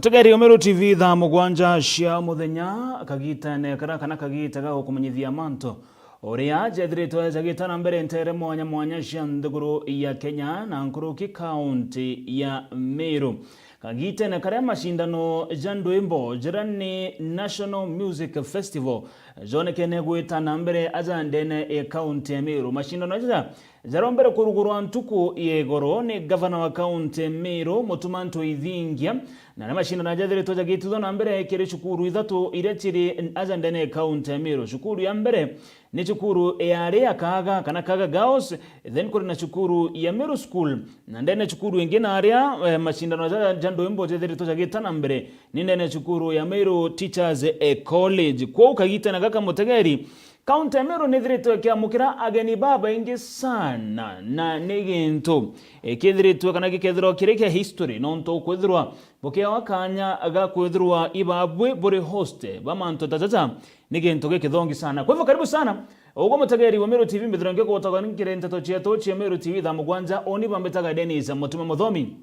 Mutegeri Omero TV tha mugwanja cia muthenya kagita ne kana kagita ga kumenyithia manto oria jethritwe jagitana mbere ntere mwanya cia nthiguru ya Kenya na Nkuruki County ya Meru. Kagita ne kare mashindano jandwimbo jirani National Music Festival jone kene gwitana mbere ajandene e county ya Meru. Mashindano jaja jarombere kurugurwa ntuku yegoro ni governor wa county Meru Mutumanto Ithingia na mashindano ajethritwe jagitithwo na mbere kiri cukuru ithatu iria ciri ajandene county ya Meru. Cukuru ya mbere ni cukuru ya Kaga kana Kaga Girls, then kuri na cukuru ya Meru School na ndene cukuru ingine aria mashindano jandwimbo jethritwe jagitana mbere ni ndene cukuru ya Meru Teachers College. Kwa ukagita na kaka Mutegeri County Meru nithritwe kiamukira ageni baba ingi sana na nigintu kithritwe kana gikethirwo kireke history nonto kwithirwa bokia wakanya aga kwithirwa ibabwe buri host bamanto tataza nigintu gikithongi sana. Kwa hivyo karibu sana ugo Mutegeri wa Meru TV mbithronge ko utaganikire nteto cieto cia Meru TV tha mugwanja oni bambetaga Dennis Mutume Muthomi.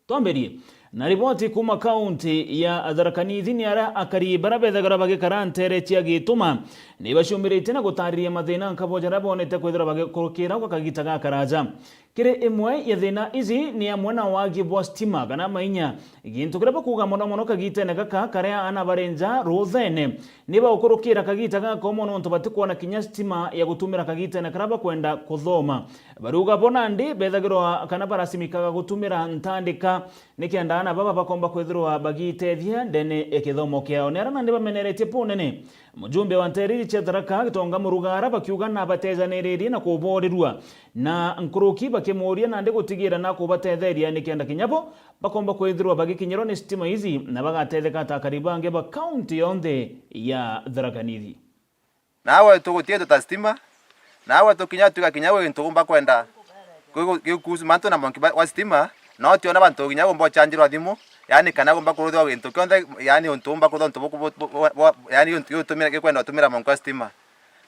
Twamberie na ripoti kuma county ya Tharaka Nithi ni ara akari barabethagara bagikarantere cia gituma ni bashumirite na gutariria mathina nkabojara bonete kwithira bagikurukira kwa kagita ga karaja kire imwe ya thina izi ni amwana wagi bwa stima kana mainya gintu kire bakuga mono kagita na gaka kare ana barenja ruthene ni bakurukira kagita ga komono nto batikwana kinya stima ya gutumira kagita na karaba kwenda kuthoma baruga bonandi bethagirwa kana barasimikaga gutumira ntandika nikienda na baba bakomba kwithirwa bagitethia ndene ekithomo kiao nera na ndibameneretie punene mujumbe wa nteriri cia Tharaka gitonga murugara bakiuga na batezaniririe na kuborirwa na Nkuruki bakimuria na ndi gutigira na kubatetheria nikienda kinyabo bakomba kwithirwa bagikinyirwo ni stima izi na bagatetheka ta karibange ba county yonde ya Tharaka Nithi. Nawe tugutie ta stima nawe tukinya tugakinyawe ntugumba kwenda kuhusu manto na monki wa stima no tiona bantu ginya gombo chanjirwa thimu yani kana gomba kurudwa wintu kyonthe yani untumba kurudwa ntubuku yani untu tumira kwenda tumira monko stima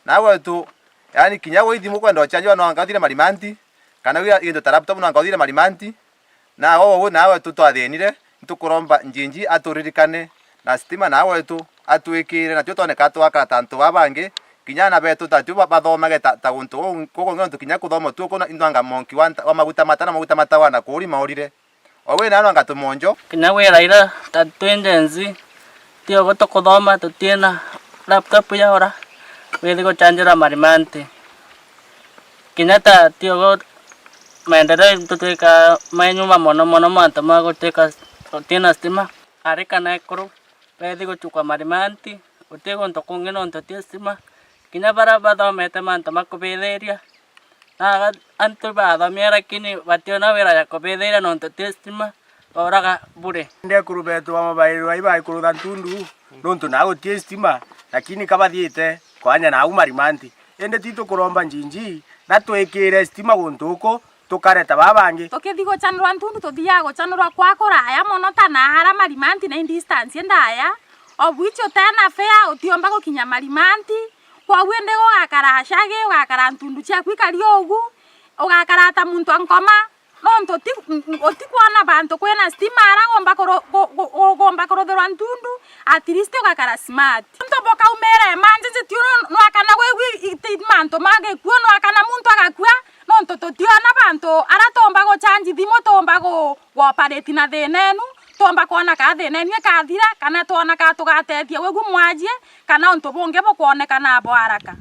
nawe tu yani kinya go thimu kwenda chanjirwa no angathire marimanti kana gintu laptop no angathire marimanti na wo nawe tu twathenire ntukuromba njinji aturirikane na stima nawe tu atwikire na tutone katwaka tantu babange kinyana betu tatu bathomage ta guntu kuko ngontu kinya kuthoma tu ko indwanga monki wa maguta mata wana kuri maurire owe nano anga tumonjo kinya we raira ta twendenzi tio goto kuthoma tutiena laptop ya ora we digo chanjira marimante kinya ta tio go maendeleo tuteka mainyuma mono manta mago teka tutiena stima arika na kuru we digo chukwa marimanti utego ntokungeno ntotie stima kinya bara bathomete manto makubithiria na antu bathomera kini bationa wira ya kubithiria nonto testima oraga bure nde kurubetu wa mobile wa ibai kurutha ntundu nonto nago testima lakini kabathiite kwanya na umarimanti ende tito kuromba njinji na twikire stima guntuko tukareta babangi tukithigo chanurwa ntundu tuthiago chanurwa kwa kuraya mono ta na hara marimanti na distance ndaya obwicho tena fea utiomba gukinya marimanti kwa wende ugakarashage ugakarantunda cia kwikari ogu ugakarata muntu ankoma nonto otikwana bantu kwena stima ara gomba kurothorwa ntundu at least ugakara smart nto boka umere manje tiuno no akana gwe manto mage kuo no akana muntu agakua nonto totiona bantu ara tomba go change thimo tomba go operate na thenenu tomba kona ka thenenu kathira kana tona ka tugatethia wegu mwajie kana onto bonge bokuoneka na abo haraka.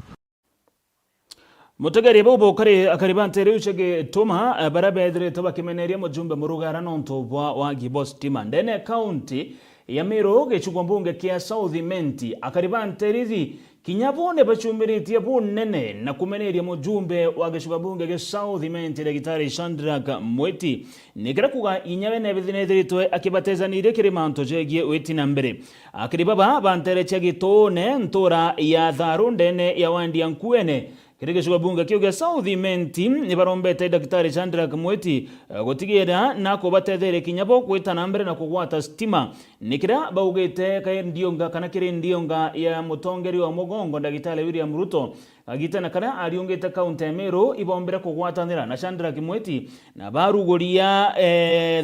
Mutegeri bobo kare akaribantere uchege toma barabedre toba kimeneria mujumbe murugara nonto wa Gibos Tima ndene county ya Meru gechugwa mbunge kia South Menti akaribanterithi kinyabone bachumiritie bunene na kumeneria mujumbe wa gechugwa mbunge ge South Menti Daktari Shadrack Mweti nikira kuga inyawe ne bithinethiritwe akibatezanire kirimanto jegie weti na mbere akiribaba bantere chegitone ntora ya Tharu ndene ya Wandi Nkuene kiri gicigo bunge kiu gia South Imenti ni barombete Daktari Shadrack Mweti gutigira na kubatethere kinyabo kwitana mbere na kugwata stima nikira baugite kai ndionga kana kiri ndionga ya mutongeri wa mugongo Daktari William Ruto agitana kana ariongete kaunti ya Meru ibombere kugwatanira na Shadrack Mweti na baruguria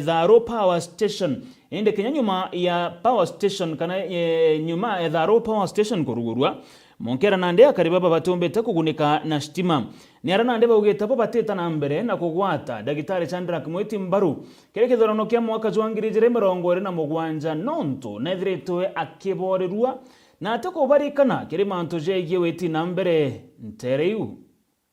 Tharo Power Station ende kenya nyuma ya Power Station kana nyuma ya Tharo Power Station kurugurwa Monkera nande akaribaba batombete kugunika na stima ni ara nande baugeta bo bateta na mbere na kugwata Daktari Shadrack Mweti mbaru kire kithorano kia mwaka 2027 nonto nethiritwe akiborerua na atako barikana kire manto jegie weti na mbere ntereu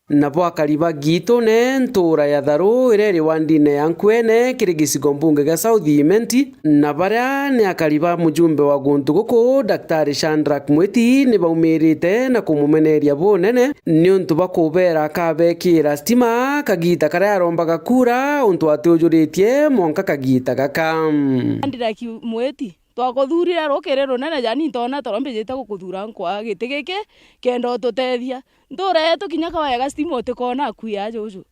nabo akariba gitu ne ntura ya Tharo ireri wandine yankwene kiri gicigo mbunge ga South Imenti na baria ni akariba mujumbe wa guntu guku Daktari Shadrack Mweti ni baumirite na kumumeneria bonene ni untu bakubera kabekira stima kagita karia arombaga kura untu atujuritie monka kagita gakam Shadrack Mweti twakuthurira rukiri runene jani ntona torombejete gukuthura nkwa giti giki kenda tutethia ntura yetu kinya kawega stima utikona akuya juju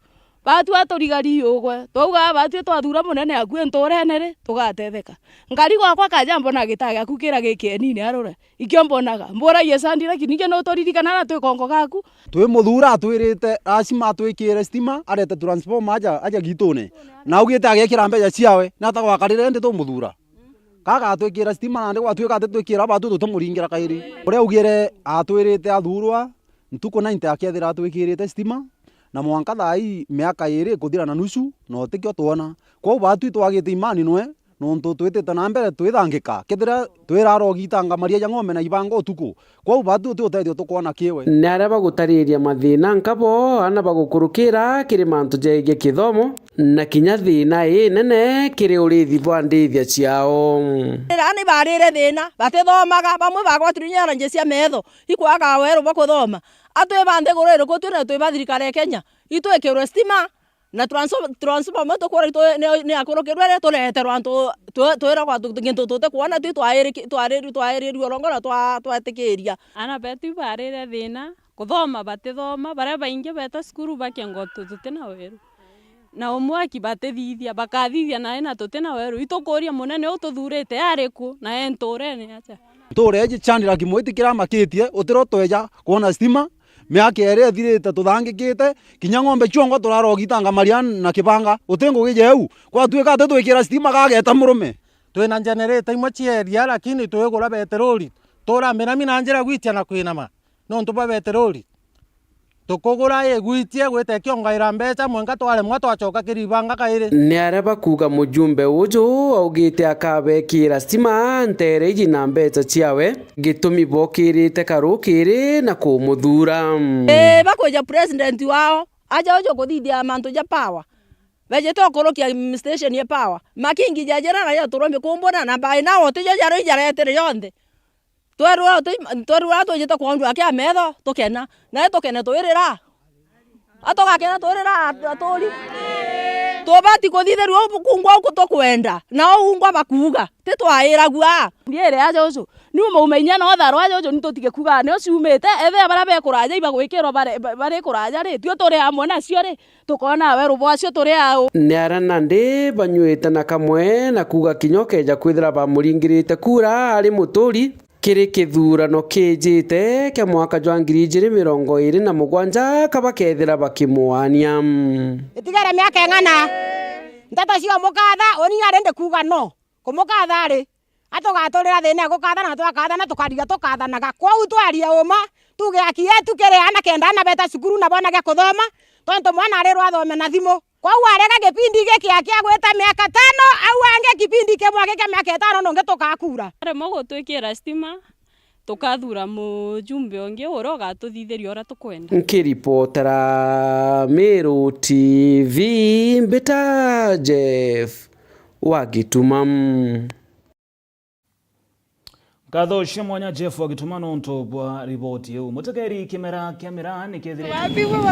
batu aturigari ugwe twauga batu twathura munene akue nturene ri tugatetheka ngari gwakwa kaja mbona gitaga akukira giki nini arore ikyo mbonaga mburagie Shadrack ninge no turirikana na twikongo gaku twi muthura atwirite acima twikire stima arete transformer aja gitune na ugite agekira mbeca ciawe na tagwakarire ndi tu muthura kaka atwikira stima na ndi gwatwika atwikira batu tutumuringira kairi uria ugire atwirite athurwa ntuko 90 akethira atwikirite stima na mwanka thai miaka iri kuthira na nusu no tikyo tuona kwa batu twagite imani nwe nonto twitete na mbere twithangika kethira twirarogitanga maria ya ng'ombe na ibango utuku kwa batu tutethio tukona kiwe ni aria bagutariria mathina nkabo ana bagukurukira kiri mantu jegie kithomo na kinya thina nene kiri urithi bwa ndithia ciao rani barire thina batithomaga bamwe bagwatirinyara nje cia metho ikwaga weru bakuthoma atwe bande gorero ko twina twe bathirikare Kenya itwekirwe stima na transformer moto kwa ni akorokirwe tuleterwa antu twira kwa ngintu tute kuona twairi rongora twatikiria ana betu barire thina kuthoma batithoma baria baingi beta skuru bakengo tutina weru na umwaki batithithia bakathithia na ena tutina weru itukuria munene ututhurite ariku na enturene acha tureje Shadrack Mweti kiramakitie utiro tweja kuona stima miaka ere thirite tuthangikite kinya ng'ombe chongo turarogitanga marian na kibanga utengo gijeu kwa twika twikira stima gageta murume twina generator imwe cieria lakini twigura beteroli turamira mina njira gwitia na kwinama no ntuba beteroli tukugura egwitie gwite kiongaira mbeca mwenga twale mwa twachoka kiribanga kaire ni aria bakuga mujumbe uju augite akabekira stima ntere iji na mbeca ciawe gitumi bokirite karukiri na kumuthura bakweja president wao aja ujo kuthithia mantu ja power veje tokorokia station ya power makingi jajera na ya turombe kumbona na bai na otijo jaro ijaretere yonde twerua twejete kwandu akia metho tukena na tukena twirira atogakena twirira aturi tobati kuthitherwa kungwa kutokwenda na ungwa bakuga titwairagua ndiere aja ucu ni umenya no Tharo aja ucu nitutige kuga ne uciumite ethe bara bekuraja ibagwikirwo bare kuraja ri tio turi amwe nacio ri tukona weru bwacio turi au ni ara nandi banyuite na kamwe na kuga kinyokeja kwithira bamuringirite kura ari muturi kiri kithurano kijite kia mwaka 2027 kabakethira bakimuania itigara miaka eng'ana ntata cio mukatha oni arende kuga no kumukatha ri atugaturira thina gukatha na twakatha na tukariga tukathanaga kwa utwaria uma tuge akietu kiri ana kenda na beta cukuru na bona kuthoma tonto mwana ari rwathome na thimu kwa arega gipindi giki akia gweta miaka 5 au ange kipindi kimwe giki miaka 5 no ngetukakura remo gutwikira stima tukathura mujumbe ongi ura ugatuthithiria ura tukwenda nkiripotera Meru TV mbita Jeff Wagitumam Katho Shimwanya Jeff wagitumano nto bwa ripoti yu mutekeri kimera kamera nikethire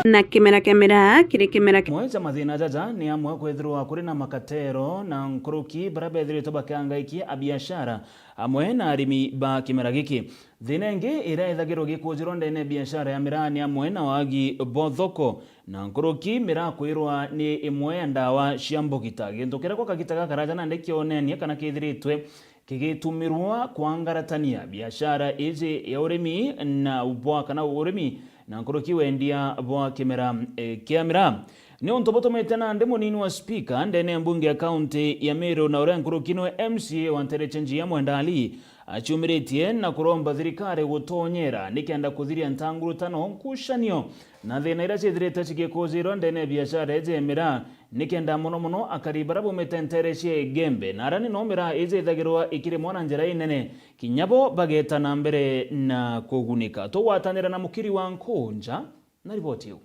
na kimera kamera kiri kimera mweja mathina jaja ni amwe kwethirwa kuri na makatero na nkuruki barabethire to bakangaikia abiashara amwe na arimi ba kimera giki thinenge ira ithagirwo gikujiro ndene biashara ya mirani amwe na wagi bothoko na nkuruki mira kwirwa ni imwe ya ndawa cia mbugita gintukira kwa kagitaga karaja na ndikionenia kana kithiritwe kigitumirwa kwangaratania biashara izi ya urimi na ubwa kana urimi na nkuruki wendia bwa kimera kiamira ni ontobotomete na nde munini wa speaker ndene mbunge ya county ya Meru na ure nkuruki no MCA wa Nterechenji ya Mwendali achumiritie na kuromba thirikari gutonyera nikenda kuthiria ntangurutano nkushanio na thina ira cithirite cigikozirwo ndene biashara ejemira nikenda muno akaribara bumete Nterechie gembe na arani no mira ithagirwa ikirimo na njira inene kinyabo bageta na mbere na kugunika tugwatanira na mukiri wa Nkunja na ripoti yu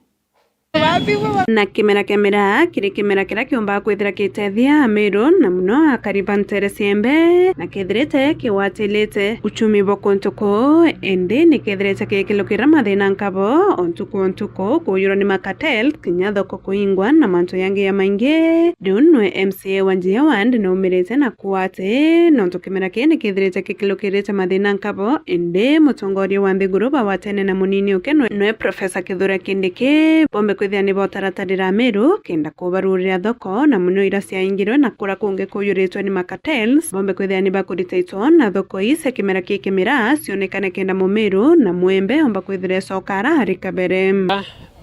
na kimera kamera kiri kimera kira kiumba kwithira kitethia Meru na muno akariba Nterechie mbe na kithirite kiwatilite uchumi bokontuko ende ni kithirite kikilukira mathina nkabo ontuko kuyuro ni makatel kinya thoko kuingwa na manto yangi ya maingi dunwe MCA Wanjia Wand no umirite na kuwate nonto kimera kene kithirite kikilukirite mathina nkabo ende mutongoria wa Nthiguru watene na munini uke no Professor Kithure Kindiki bombe kwithia ni botaratarira Meru kenda kubarurira thoko na muno ira ciaingirwe na kura kunge kuyuritwe ni makatels bombe kwithia ni bakuritaitwo na thoko ise kimera kikimira cionekane kenda mu Meru na Mwembe omba kwithire sokara hari kabere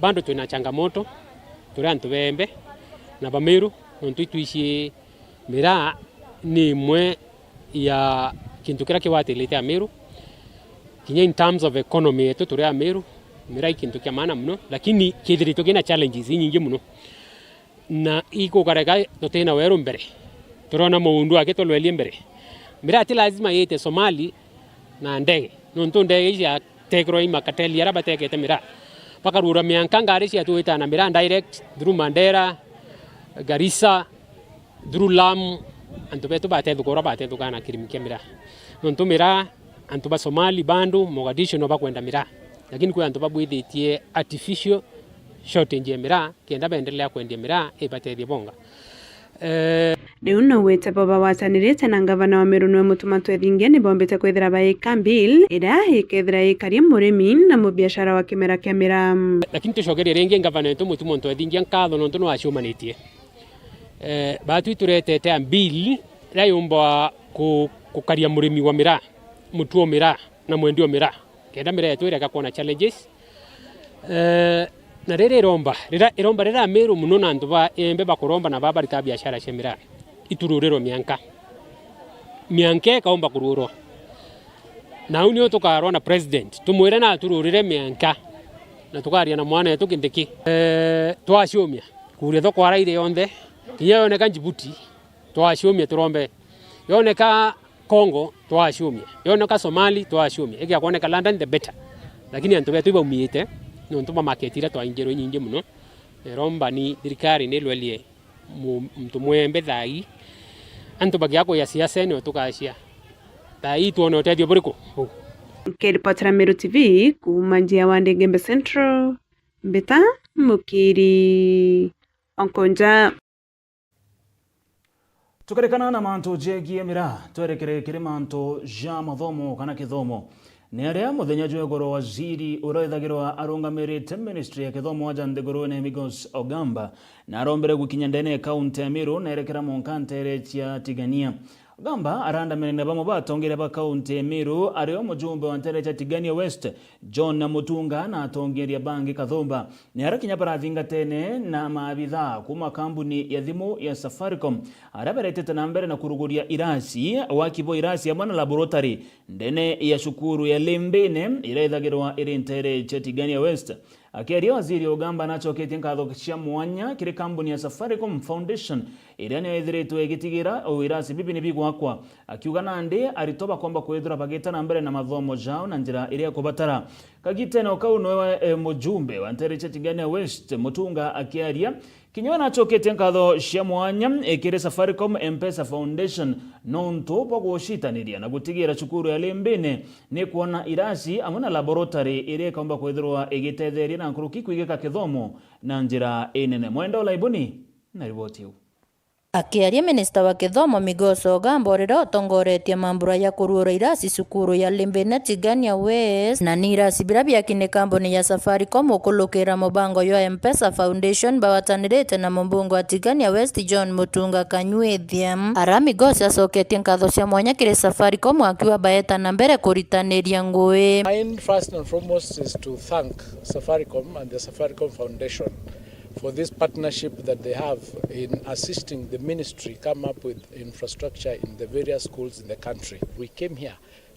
bando tuna changamoto turi antu bembe na Bameru nontu tuishi mira ni imwe ya kintu kira kiwatilite Meru kinya in terms of economy yetu turi Meru mira ikintu kia maana muno lakini kithirito kina challenges nyingi muno na iko karega totena weru mbere turona muundu ake tolwelie mbere mira ati lazima yete Somali na ndege nontu ndege ya tegro ima kateli yara batekete mira pakarura mianka ngari cia tuita na mira direct through Mandera Garissa through Lamu antu betu batethu kora batethu kana kirimike mira nontu mira antu ba Somali bandu Mogadishu no bakwenda mira lakini kwa antu babwithitie artificial shortage ya mira kenda baendelea kwendia mira ibaterie bonga riu no wete baba watanirite na ngavana wa Meru no mutuma twethingia ni bombete kwithira baika bill ira ikethira ikari murimi na mubiashara wa kimera kia mira lakini tushogeria ringi ngavana wetu mutuma twethingia nkatho nontu no aciumanitie batu turetete bill ra yumba kukaria murimi wa mira mutuo mira na mwendio mira kenda mira yetu ira kakona challenges na rere iromba rira Meru muno na antu ba embe bakuromba na baba rita biashara cia mira itururiro mianke kaomba kururo na unio tukarwa na president tumwire na tururire mianka na tukaria na mwana yetu Kindiki twacumia kuria thoko araire yonthe kinya yoneka Djibouti twacumia turombe yoneka Congo twacumia yoneka Somali twacumia igia kuoneka London the better lakini antu betu ibaumite nontu mamaketira twaingiro nyingi muno romba ni thirikari ni lwelie mtu Mwembe thai antu bagiako ya siasa ni tukashia thai tuone utethio buriko Kiripotera Meru TV kuma Njia wa Gembe Central Mbita Mukiri Onkonja tukarekana na manto jegie mira twerekere kiri manto ja mathomo kana kithomo ni aria muthenya jwegoro waziri uroithagirwa arungamirite ministry ya kithomo aja Nthiguru na Migos Ogamba na arombere gukinya ndene county ya Meru na erekera monkantere cia Tigania Ogamba aranda menene bamo batongere ba county ya Meru ario mujumbe wa Nterechia Tigania West John Mutunga na atongeria bangi Kathumba ni arakinya barathinga tene na maabitha kuma kambuni ya thimu ya Safaricom araberetete na mbere na kuruguria irasi wakibo irasi ya mwana laboratory ndene ya shukuru ya Lembene iraithagirwa iri Nterechia Tigania West akiaria waziri Ogamba nachokete nkatho cia mwanya kiri kambuni ya Safaricom Foundation irani yethiritwe igitigira uirasi bibi ni bigwakwa akiuga nande aritoba kwamba kwethura bageta na mbere na mathomo jao na njira iria kubatara kagiteno kau nowe mujumbe wa ntere cha Tigania West Mutunga akiaria kinywa nachokete nkatho cia mwanya ekire Safaricom M-Pesa Foundation nonto pogoshitanĩria na gutigira cukuru ya Lembene ni kuona irasi amwe na laboratory ire kaomba kwethirwa igitetheria na nkuruki kwigika kithomo na njira inene. Mwenda Laiboni na riboti huu. Akiaria minista wa kithomo Migos Ogamba rĩrĩa otongoretie mambura ya kũruora irasi cukuru ya Lembene Tigania West na ni irasi bila byakine kambuni ya Safaricom okulukira mubango ya M-Pesa Foundation bawatanirite na mumbungu wa Tigania West John Mutunga Kanyuethia. Ara Migos acoketie nkatho cia mwanya kire Safaricom akiwa baeta na mbere kuritaniria ngui. First and foremost is to thank Safaricom and the Safaricom Foundation for this partnership that they have in assisting the ministry come up with infrastructure in the various schools in the country. We came here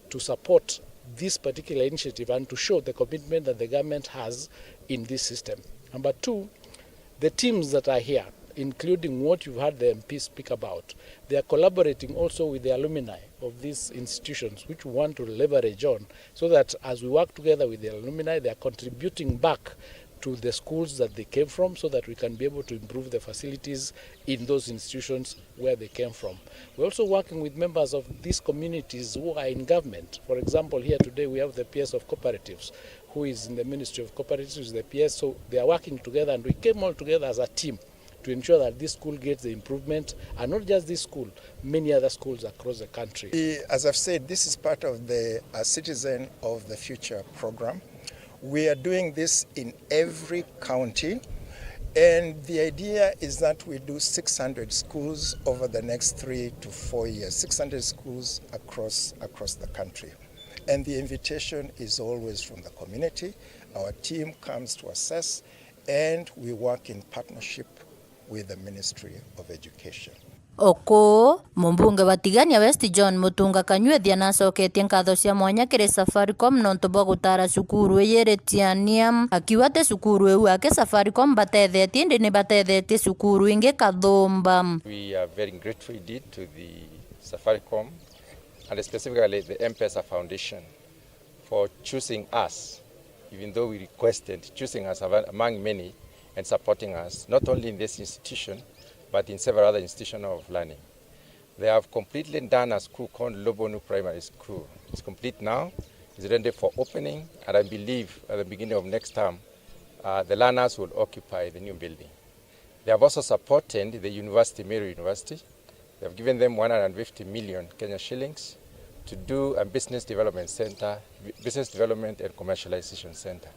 to support this particular initiative and to show the commitment that the government has in this system. Number two, the teams that are here, including what you've heard the MP speak about, they are collaborating also with the alumni of these institutions, which we want to leverage on, so that as we work together with the alumni, they are contributing back to the schools that they came from, so that we can be able to improve the facilities in those institutions where they came from. We're also working with members of these communities who are in government. For example, here today we have the PS of Cooperatives, who is in the Ministry of Cooperatives, the PS, so they are working together, and we came all together as a team to ensure that this school gets the improvement, and not just this school, many other schools across the country. As I've said, this is part of the Citizen of the Future program. We are doing this in every county, and the idea is that we do 600 schools over the next 3 to 4 years, 600 schools across the country. And the invitation is always from the community. Our team comes to assess, and we work in partnership with the Ministry of Education. Oko mumbunge wa Tigania West John Mutunga Kanyuethia nacoketie nkatho cia mwanya kire Safaricom nontu bwa gutara cukuru iyeretiania akiwa te cukuru eu ake Safaricom batethetie ndi ni batethetie cukuru ingi kathumba. We are very grateful indeed to the Safaricom and specifically the M-Pesa Foundation for choosing us, even though we requested, choosing us among many and supporting us not only in this institution but in several other institutions of learning. They have completely done a school called Lobonu Primary School. It's complete now, it's ready for opening, and I believe at the beginning of next term, the learners will occupy the new building. They have also supported the university, Meru University. They have given them 150 million Kenya shillings to do a business development center, business development and commercialization center.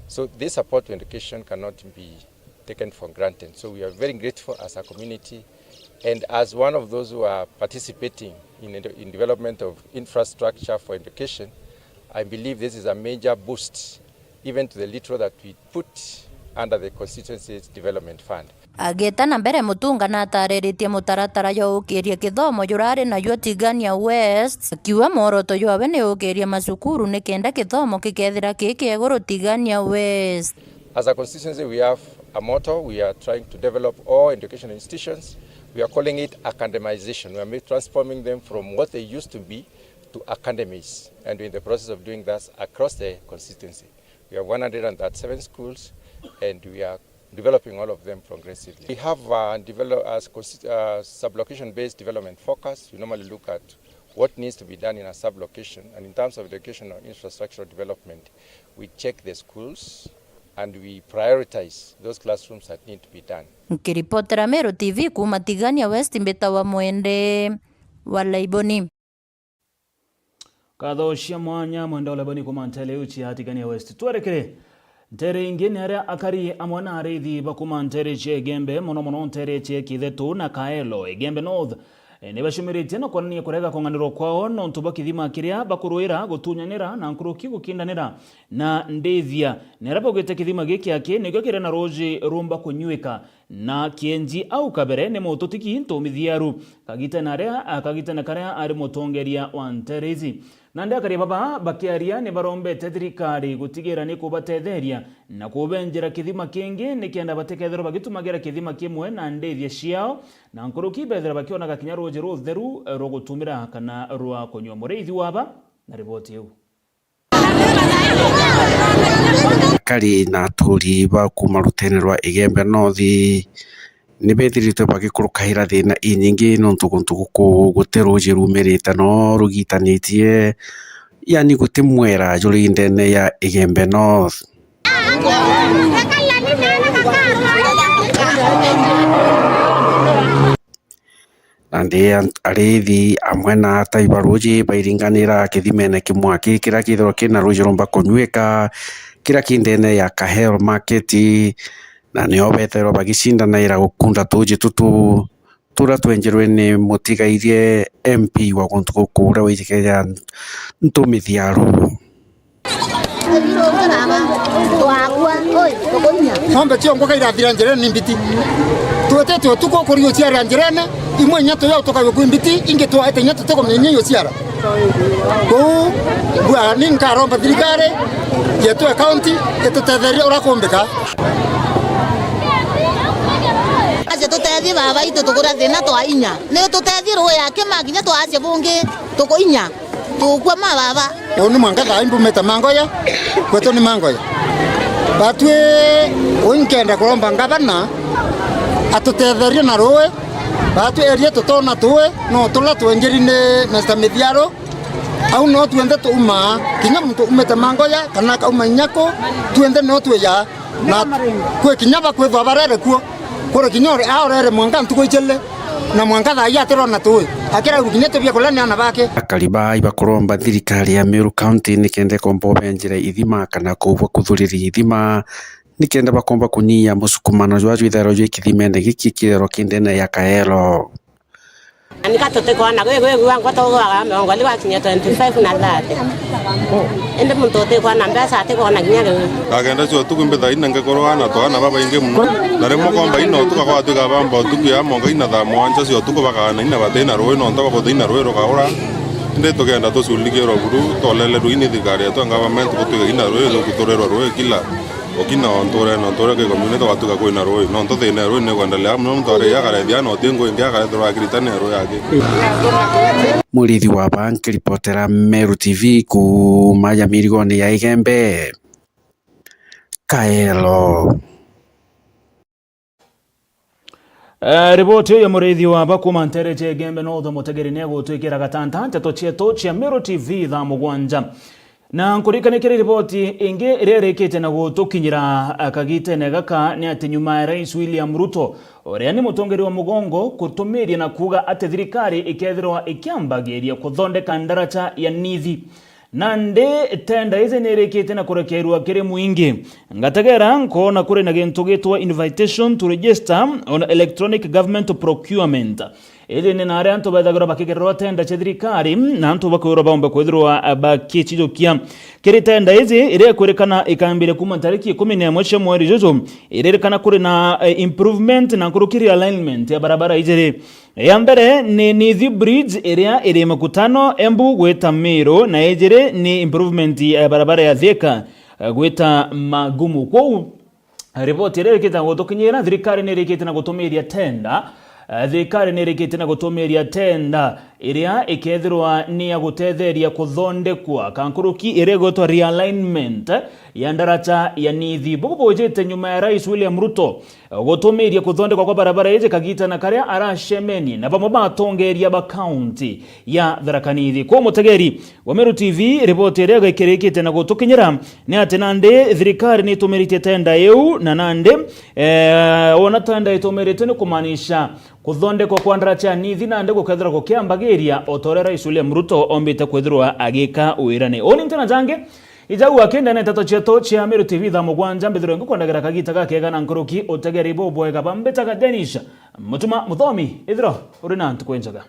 So this support to education cannot be taken for granted. So we are very grateful as a community, and as one of those who are participating in development of infrastructure for education, I believe this is a major boost even to the little that we put under the constituency's development fund. Ageta na mbere Mutunga na atarĩrĩtie mutaratara yo ũkĩria kithomo jurari na yo Tigania West akiwa moroto yowe ni ũkĩria macukuru ni kenda kithomo kikethira kĩkĩegũrũ Tigania West. As a constituency, we have a motto. We are trying to develop all educational institutions. We are calling it academization. We are transforming them from what they used to be to academies, and we're in the process of doing that across the constituency. We have 137 schools, and we are developing all of them progressively. We have a sub-location-based development focus. We normally look at what needs to be done in a sub-location, and in terms of educational infrastructure development, we check the schools and we prioritize those classrooms that need to be done. Nkiripotera Meru TV kuma Tigania West mbeta wa Mwende wa Laiboni. Katho cia mwanya Mwenda wa Laiboni kuma ntele uchi ya Tigania West. Twerekere ntere ingine aria akari amwe na arithi bakuma ntere cie Gembe muno ntere cie Kithetu na Kaelo Gembe North ni bashumiritie no kwanania kurega konganiro kwao no ntuba kithima kiria bakuruira gutunyanira na nkuruki gukindanira na ndethia nerabo gwite kithima giki ake nigyo kire na roji rumba kunyuika na kienji au kabere ne mototiki ntomithieru kagita na karia ari mutongeria wa nterezi na ndakari baba bakiaria ni barombete thirikari gutigira ni kubatetheria na kubenjera kithima kingi ni kienda batekethero bagitumagira kithima kimwe na ndethia ciao na nkuruki bethera bakiona gakinya roje rotheru rogutumira kana rwa kunywa mureithi waba na riboti yu thirikari na aturi ba kuma rutene rwa Igembe North ni bethiritwe bagikurukaira thina inyingi nontu guntu guku guteruji rumirite no rugitanitie yani gutimwera juri ndene ya Igembe North. Nandi arithi amwe na taibaruji bairinganira kithimene kimwe kira kithoro kina rujiromba kunyweka kira kindene ya Kahero Market na nio betero bagicindana ira gukunda tuji tutu tura twenjerwe ni mutigairie MP wa guntu gukura withikeja ntumithiaru Hombe chiongo kaira thiranjerene mbiti tuwete tuko kurio ciara njerene imwe nyato yao toka yokuimbiti inge to ete nyato teko mnyenye yo ciara ko bwa ninka romba thirikari yetu county etutetheria urakumbika aje tutethi baba itu tukura thina twa inya ni tutethi ro ya kimaginya twa aje bungi tuko inya tukwa ma baba oni mwanga ka imbu meta mangoya kweto ni mangoya batwe onkenda kuromba ngabana atutetheria na roe batu eria tutona tuwe no tula twengerine na stamithiaro au no tuende tuma kinya muntu umete mangoya kana ka umanyako tuende no tuya na kwe kinyaba kwe babarere kuo kore kinyore aorere mwanga ntuko ichele na mwanga tha ya terona tuwe akira ukinyete bya kolani ana bake akaliba ibakoromba thirikari ya Meru County nikende kombo benjire ithima kana kubwa kuthuriri ithima nikenda bakomba kunia musukumano jwaju ithero jwe kithimende giki kithero kindene ya Kahero Anikatote kwa na wewe wangu to wa mongo liwa kinya 25 na thate ende muntote kwa na mbesa ate kwa na kinya agenda cyo tukumbe tha ina ngekoro ana to ana baba inge muno nare mokomba ino tukakwa tuka bamba tukuya mongo ina tha mwanja cyo tukubaka na ina bathina roi no ntaka bathina roi rokahora inde tugenda tusulikero buru tolele ruini thikari to government gutuga ina roi gutorerwa roi kila okina ontore ke community watuka kwina roi no nto thina roi ne kwandalea muno ntore ya kare dia no tengo ingia kare thora kiritane roi yake Murithi wa bank reportera Meru TV ku maya mirigoni ya Igembe Kahero. Riboti ya murithi wa bakuma ntereche Igembe North mutegeri nego twikira gatanta nteto chieto chia Meru TV tha mugwanja na nkurikanikire riboti inge irerekete na gutukinyira akagite gaka ni ati nyuma ya Rais William Ruto oria ni mutongeri wa mugongo kutumiria na kuga ati thirikari ikethirwa ikiambagiria kuthondeka ndaracha ya nithi nande tenda ize nerekete na kurekerwa kire muingi ngategera nkona kuri na gintu gitwa invitation to register on electronic government procurement ile ni nare anto bathagora bakigerwa tenda cha thirikari na anto bakoro baomba kwethirwa bakichijokia kire tenda izi ire kurekana ikambire kuma tariki 11 mwezi jojo irerekana kuri na improvement na kurukiri alignment ya barabara ijere ya mbere ni Nithi Bridge area ire makutano Embu gweta Meru na ijere ni improvement ya barabara ya Thika gweta Magumu kwa report irereketa gutukinyira thirikari nerekete na gutumiria tenda thirikari nerekete na gutumiria tenda iria ikethirwa ni ya gutetheria kuthondekwa kankuruki iregotwa realignment ya ndaracha ya nithi bubojete nyuma ya Rais William Ruto gutumiria kuthondekwa kwa barabara ije kagita na karia arashemeni na bamwe batongeria ba county ya Tharaka Nithi kwa mutegeri wa Meru TV report irega ikirekete na gutukinyira ni ati nande thirikari ni tumirite tenda yeu na nande ona tenda itumirite ni kumanisha kuthondekwa kwa ndaracha ya nithi nande gukethira gukiambagiria otore Rais William Ruto ombite kwethirwa agika uirane oni ntena jange Ijau akenda na tato cheto chia Meru TV tha mugwanja mbithiro ngukondagera kagita gakega na nkuruki otegeri bobo ega bambeta ka Denisha mutuma muthomi ithiro uri na ntukwenjaga